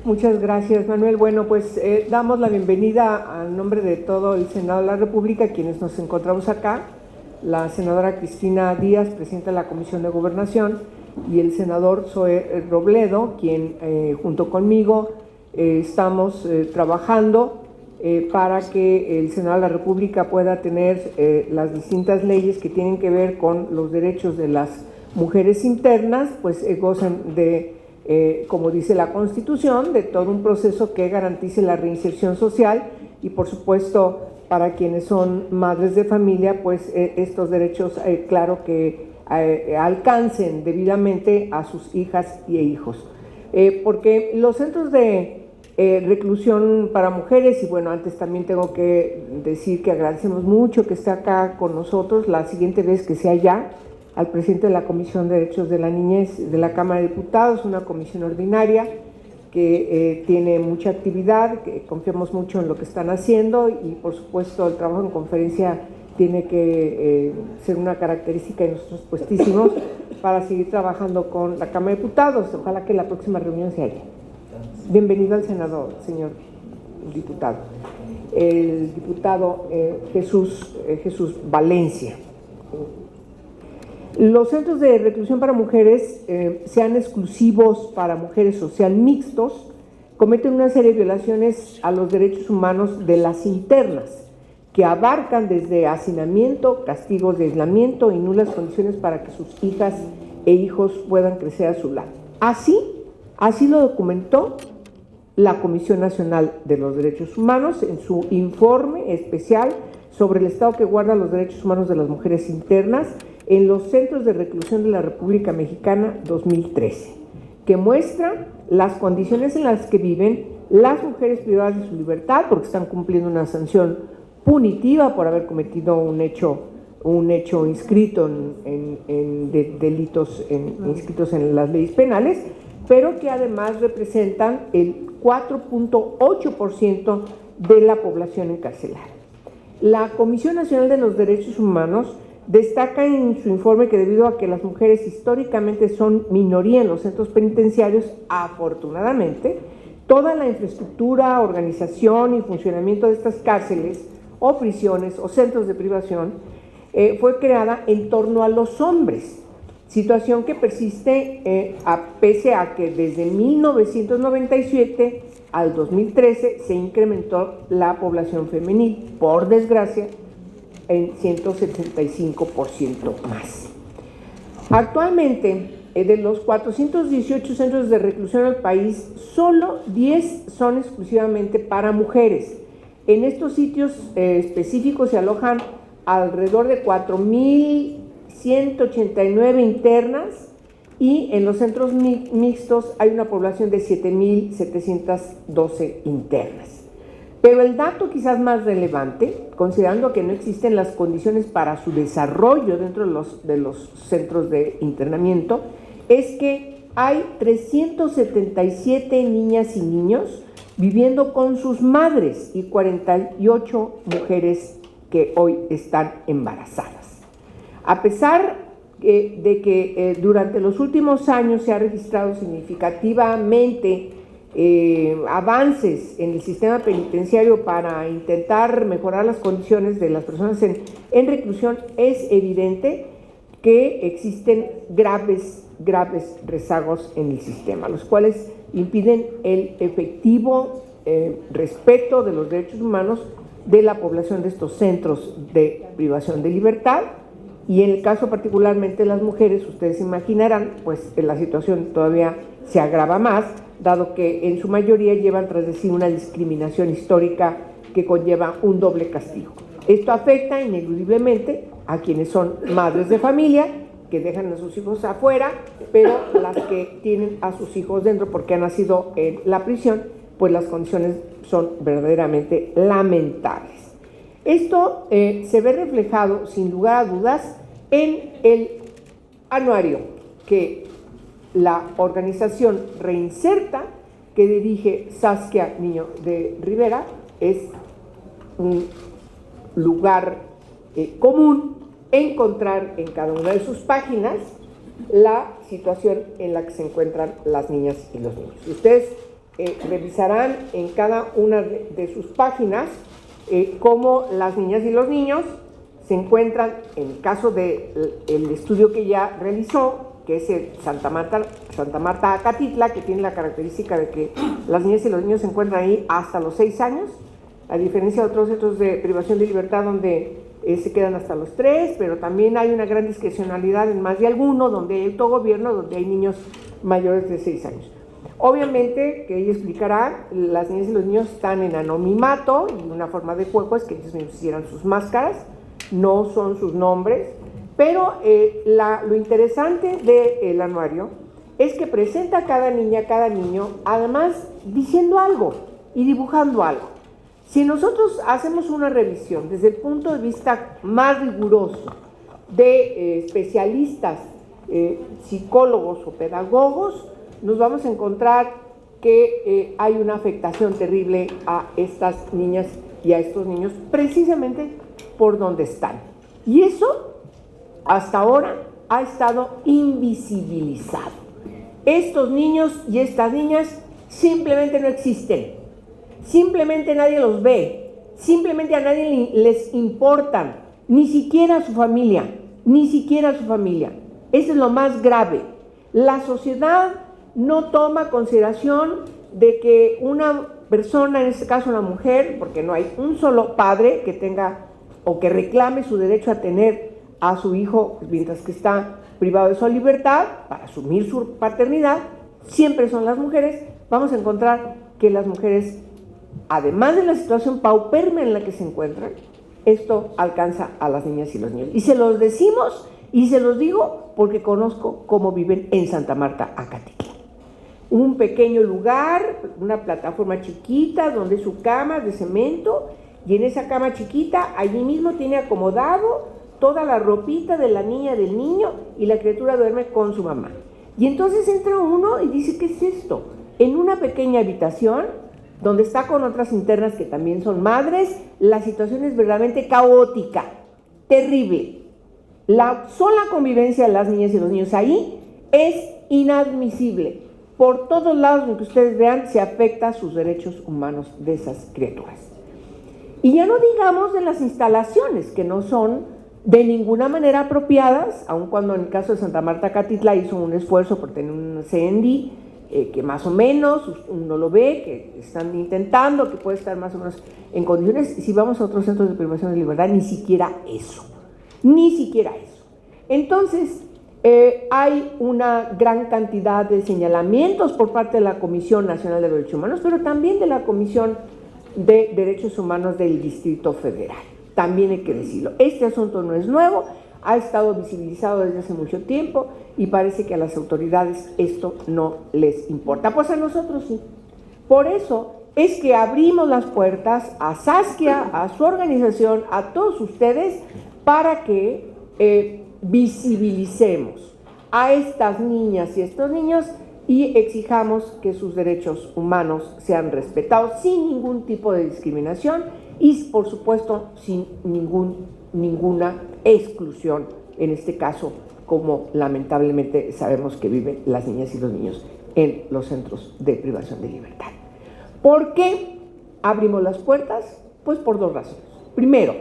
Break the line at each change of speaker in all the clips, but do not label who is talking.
Muchas gracias, Manuel. Bueno, pues damos la bienvenida al nombre de todo el Senado de la República, quienes nos encontramos acá, la senadora Cristina Díaz, presidenta de la Comisión de Gobernación, y el senador Zoé Robledo, quien junto conmigo estamos trabajando para que el Senado de la República pueda tener las distintas leyes que tienen que ver con los derechos de las mujeres internas, pues gocen de, como dice la Constitución, de todo un proceso que garantice la reinserción social y, por supuesto, para quienes son madres de familia, pues estos derechos, claro que alcancen debidamente a sus hijas y hijos. Porque los centros de reclusión para mujeres, y bueno, antes también tengo que decir que agradecemos mucho que esté acá con nosotros, la siguiente vez que sea ya, al presidente de la Comisión de Derechos de la Niñez de la Cámara de Diputados, una comisión ordinaria que tiene mucha actividad, que confiamos mucho en lo que están haciendo y por supuesto el trabajo en conferencia tiene que ser una característica de nosotros puestísimos para seguir trabajando con la Cámara de Diputados. Ojalá que la próxima reunión sea allí. Bienvenido al senador, señor diputado. El diputado Jesús Valencia. Los centros de reclusión para mujeres, sean exclusivos para mujeres social mixtos, cometen una serie de violaciones a los derechos humanos de las internas, que abarcan desde hacinamiento, castigos de aislamiento y nulas condiciones para que sus hijas e hijos puedan crecer a su lado. Así lo documentó la Comisión Nacional de los Derechos Humanos en su informe especial sobre el estado que guarda los derechos humanos de las mujeres internas en los centros de reclusión de la República Mexicana 2013, que muestra las condiciones en las que viven las mujeres privadas de su libertad porque están cumpliendo una sanción punitiva por haber cometido un hecho inscrito en delitos inscritos en las leyes penales, pero que además representan el 4.8% de la población encarcelada. La Comisión Nacional de los Derechos Humanos destaca en su informe que debido a que las mujeres históricamente son minoría en los centros penitenciarios, afortunadamente, toda la infraestructura, organización y funcionamiento de estas cárceles o prisiones o centros de privación fue creada en torno a los hombres, situación que persiste pese a que desde 1997 al 2013 se incrementó la población femenil, por desgracia, en 175% más. Actualmente, de los 418 centros de reclusión del país, solo 10 son exclusivamente para mujeres. En estos sitios específicos se alojan alrededor de 4.189 internas y en los centros mixtos hay una población de 7.712 internas. Pero el dato quizás más relevante, considerando que no existen las condiciones para su desarrollo dentro de los centros de internamiento, es que hay 377 niñas y niños viviendo con sus madres y 48 mujeres que hoy están embarazadas. A pesar de que durante los últimos años se ha registrado significativamente avances en el sistema penitenciario para intentar mejorar las condiciones de las personas en reclusión, es evidente que existen graves rezagos en el sistema, los cuales impiden el efectivo respeto de los derechos humanos de la población de estos centros de privación de libertad. Y en el caso particularmente de las mujeres, ustedes imaginarán, pues la situación todavía se agrava más, dado que en su mayoría llevan tras de sí una discriminación histórica que conlleva un doble castigo. Esto afecta ineludiblemente a quienes son madres de familia, que dejan a sus hijos afuera, pero las que tienen a sus hijos dentro porque han nacido en la prisión, pues las condiciones son verdaderamente lamentables. Esto se ve reflejado, sin lugar a dudas, en el anuario que la organización Reinserta, que dirige Saskia Niño de Rivera, es un lugar común encontrar en cada una de sus páginas la situación en la que se encuentran las niñas y los niños. Si ustedes revisarán en cada una de sus páginas cómo las niñas y los niños se encuentran, en el caso del estudio que ya realizó, que es el Santa Marta Acatitla, que tiene la característica de que las niñas y los niños se encuentran ahí hasta los 6 años, a diferencia de otros centros de privación de libertad donde se quedan hasta los 3, pero también hay una gran discrecionalidad en más de alguno, donde hay autogobierno, donde hay niños mayores de 6 años. Obviamente, que ella explicará, las niñas y los niños están en anonimato, y una forma de juego es que ellos mismos hicieran sus máscaras, no son sus nombres, pero lo interesante del anuario es que presenta a cada niña, a cada niño, además diciendo algo y dibujando algo. Si nosotros hacemos una revisión desde el punto de vista más riguroso de especialistas, psicólogos o pedagogos, nos vamos a encontrar que hay una afectación terrible a estas niñas y a estos niños precisamente por donde están. Y eso hasta ahora ha estado invisibilizado. Estos niños y estas niñas simplemente no existen. Simplemente nadie los ve, simplemente a nadie les importan, ni siquiera a su familia, ni siquiera a su familia. Eso es lo más grave. La sociedad no toma consideración de que una persona, en este caso una mujer, porque no hay un solo padre que tenga o que reclame su derecho a tener a su hijo mientras que está privado de su libertad para asumir su paternidad, siempre son las mujeres. Vamos a encontrar que las mujeres, además de la situación paupérrima en la que se encuentran, esto alcanza a las niñas y los niños. Y se los decimos y se los digo porque conozco cómo viven en Santa Marta, Acatitla. Un pequeño lugar, una plataforma chiquita donde su cama de cemento, y en esa cama chiquita allí mismo tiene acomodado toda la ropita de la niña, del niño, y la criatura duerme con su mamá. Y entonces entra uno y dice, ¿qué es esto? En una pequeña habitación donde está con otras internas que también son madres, la situación es verdaderamente caótica, terrible. La sola convivencia de las niñas y los niños ahí es inadmisible. Por todos lados en que ustedes vean se afecta sus derechos humanos de esas criaturas. Y ya no digamos de las instalaciones, que no son de ninguna manera apropiadas, aun cuando en el caso de Santa Marta Acatitla hizo un esfuerzo por tener un CND, que más o menos uno lo ve, que están intentando, que puede estar más o menos en condiciones. Si vamos a otros centros de privación de libertad, ni siquiera eso, ni siquiera eso. Entonces, hay una gran cantidad de señalamientos por parte de la Comisión Nacional de Derechos Humanos, pero también de la Comisión de Derechos Humanos del Distrito Federal. También hay que decirlo. Este asunto no es nuevo, ha estado visibilizado desde hace mucho tiempo y parece que a las autoridades esto no les importa. Pues a nosotros sí. Por eso es que abrimos las puertas a Saskia, a su organización, a todos ustedes, para que visibilicemos a estas niñas y estos niños y exijamos que sus derechos humanos sean respetados sin ningún tipo de discriminación y, por supuesto, sin ninguna exclusión, en este caso, como lamentablemente sabemos que viven las niñas y los niños en los centros de privación de libertad. ¿Por qué abrimos las puertas? Pues por dos razones. Primero,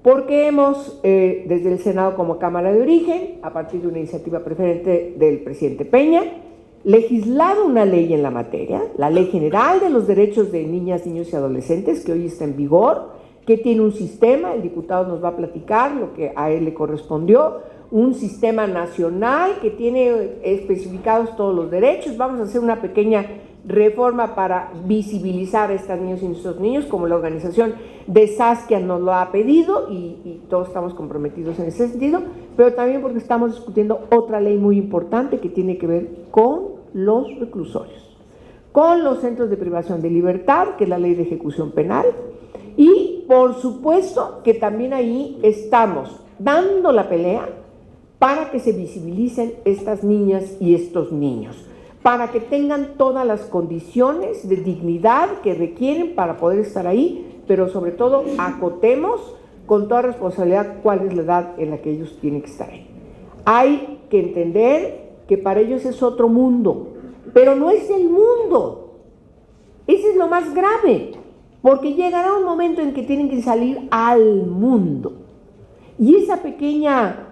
porque hemos, desde el Senado como Cámara de Origen, a partir de una iniciativa preferente del presidente Peña, legislado una ley en la materia, la Ley General de los Derechos de Niñas, Niños y Adolescentes, que hoy está en vigor, que tiene un sistema, el diputado nos va a platicar lo que a él le correspondió, un sistema nacional que tiene especificados todos los derechos. Vamos a hacer una pequeña reforma para visibilizar a estas niñas y estos niños, como la organización de Saskia nos lo ha pedido y todos estamos comprometidos en ese sentido, pero también porque estamos discutiendo otra ley muy importante que tiene que ver con los reclusorios, con los centros de privación de libertad, que es la Ley de Ejecución Penal, y por supuesto que también ahí estamos dando la pelea para que se visibilicen estas niñas y estos niños, para que tengan todas las condiciones de dignidad que requieren para poder estar ahí, pero sobre todo acotemos con toda responsabilidad cuál es la edad en la que ellos tienen que estar ahí. Hay que entender que para ellos es otro mundo, pero no es el mundo. Ese es lo más grave, porque llegará un momento en que tienen que salir al mundo. Y esa pequeña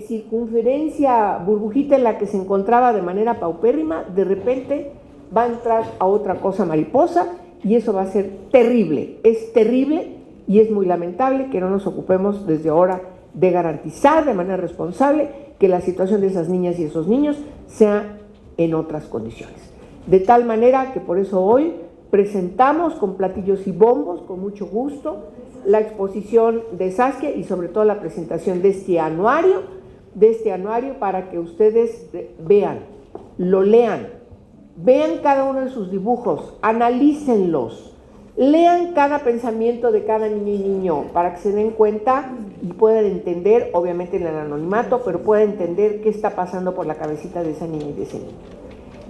circunferencia, burbujita en la que se encontraba de manera paupérrima, de repente va a entrar a otra cosa mariposa, y eso va a ser terrible. Es terrible y es muy lamentable que no nos ocupemos desde ahora de garantizar de manera responsable que la situación de esas niñas y esos niños sea en otras condiciones. De tal manera que por eso hoy presentamos con platillos y bombos, con mucho gusto, la exposición de Saskia y sobre todo la presentación de este anuario para que ustedes vean, lo lean, vean cada uno de sus dibujos, analícenlos, lean cada pensamiento de cada niña y niño para que se den cuenta y puedan entender, obviamente en el anonimato, pero puedan entender qué está pasando por la cabecita de esa niña y de ese niño.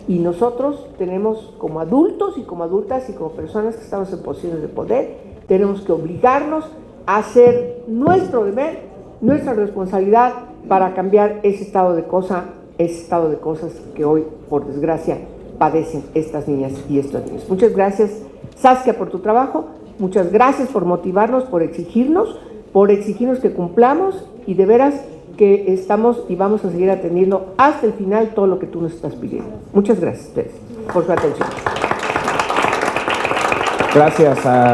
Y nosotros tenemos, como adultos y como adultas y como personas que estamos en posiciones de poder, tenemos que obligarnos a hacer nuestro deber, nuestra responsabilidad para cambiar ese estado de cosas que hoy, por desgracia, padecen estas niñas y estos niños. Muchas gracias, Saskia, por tu trabajo. Muchas gracias por motivarnos, por exigirnos que cumplamos, y de veras que estamos y vamos a seguir atendiendo hasta el final todo lo que tú nos estás pidiendo. Muchas gracias a ustedes por su atención.
Gracias a